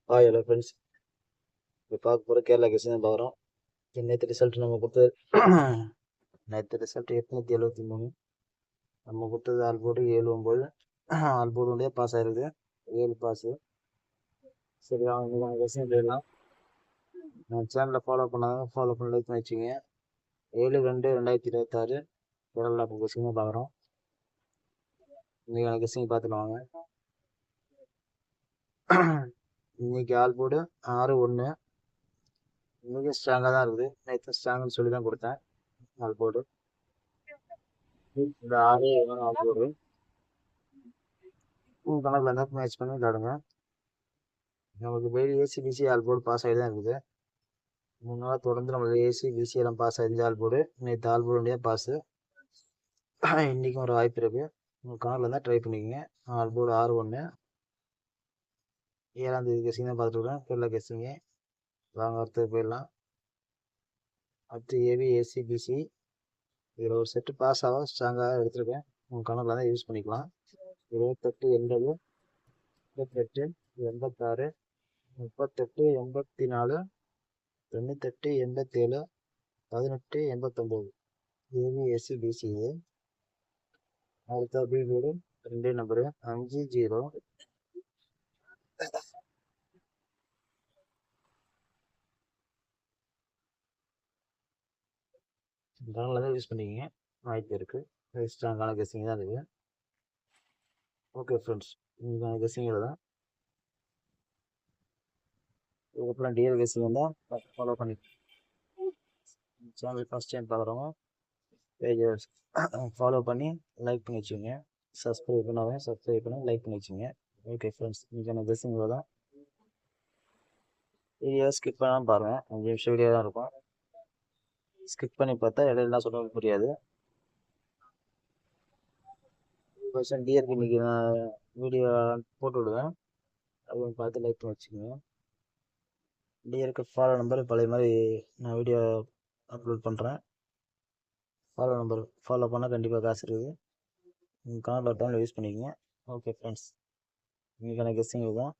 Hello friends. இப்போ பார்க்க போகிற கேரளா கேஸ் தான் பார்க்குறோம். நேற்று ரிசல்ட் நம்ம கொடுத்தது நேற்று ரிசல்ட் 873. நம்ம கொடுத்தது ஆல்போர்டு 7-9. ஆல்போர்டுலேயே பாஸ் ஆகிருக்குது, 7 பாஸு. சரி, அவங்க கேஸையும் போயிடலாம். நம்ம சேனலை ஃபாலோ பண்ணாங்க, ஃபாலோ பண்ணி லைக் பண்ணி வச்சுங்க. 7-2-2026 கேரளா கேஸிங்க பார்க்குறோம். இன்றைக்கான கேஸிங்க பார்த்துட்டு வாங்க. இன்னைக்கு ஆல்போர்டு 6-1. மிக ஸ்ட்ராங்காக தான் இருக்குது. நேற்று ஸ்ட்ராங்குன்னு சொல்லி தான் கொடுத்தேன் ஆல்போர்டு. இந்த 6 ஆல்போர்டு கணக்கில் இருந்தால் மேட்ச் பண்ணி விளையாடுங்க. நமக்கு டெய்லி ஏசி ஆல்போர்டு பாஸ் ஆகி தான் இருக்குது. 3 நாளாக தொடர்ந்து நம்மளுக்கு ஏசி எல்லாம் பாஸ் ஆகிருந்த ஆல்போர்டு. நேற்று ஆல்போர்டுலேயே பாஸு. இன்றைக்கும் ஒரு வாய்ப்பு இருக்குது. உங்கள் கணக்கில் இருந்தால் ட்ரை பண்ணிக்கோங்க. ஆல்போர்டு 6-1. 7ஆம் தேதி கேஸிங் தான் பார்த்துருக்கேன், கேரளா கேஸிங்க. வாங்க அடுத்தது போயிடலாம். அடுத்து ஏசி இதில் ஒரு செட்டு பாஸ் ஆகும், ஸ்ட்ராங்காக எடுத்திருக்கேன். உங்கள் கணக்கில் தான் யூஸ் பண்ணிக்கலாம். 28, 80, 28, 86, 38, 84, 98, 87, 18, 89. ஏசி அடுத்த பி போர்டு 2 நம்பரு 50. கணக்கில் தான் யூஸ் பண்ணிக்கிங்க, வாய்ப்பு இருக்குது. ஸ்ட்ராங்கான கெஸ்ஸிங் தான் இருக்குது. ஓகே ஃப்ரெண்ட்ஸ், இன்னைக்கான கெஸ்ஸிங்கில் தான். இதுக்கப்புறம் டிஎல் கெஸ்ஸிங் வந்தால் ஃபாலோ பண்ணி சேனல் ஃபஸ்ட் டைம் பார்க்குறவங்க பேஜை ஃபாலோ பண்ணி லைக் பண்ணி வச்சுக்கோங்க. சப்ஸ்கிரைப் பண்ணி லைக் பண்ணி வச்சுங்க. ஓகே ஃப்ரெண்ட்ஸ், இன்னைக்கான கெஸ்ஸிங்கில் தான். வீடியோ ஸ்கிப் பண்ணாமல் பாருங்கள், 5 நிமிஷம் வீடியோ தான் இருக்கும். ஸ்கிப் பண்ணி பார்த்தா இடையிலாம் சொல்ல புரியாது. டிஆர்க்கு இன்னைக்கு நான் வீடியோ போட்டு விடுவேன், அதை பார்த்து லைக் பண்ணி வச்சுக்கோங்க. டிஆருக்கு ஃபாலோ நம்பர் பழைய மாதிரி நான் வீடியோ அப்லோட் பண்ணுறேன். ஃபாலோ பண்ணால் கண்டிப்பாக காசு இருக்குது. உங்கள் கணக்கில் டைமில் யூஸ் பண்ணிக்கோங்க. ஓகே ஃப்ரெண்ட்ஸ், இன்னைக்கான கெஸ்ஸிங் தான்.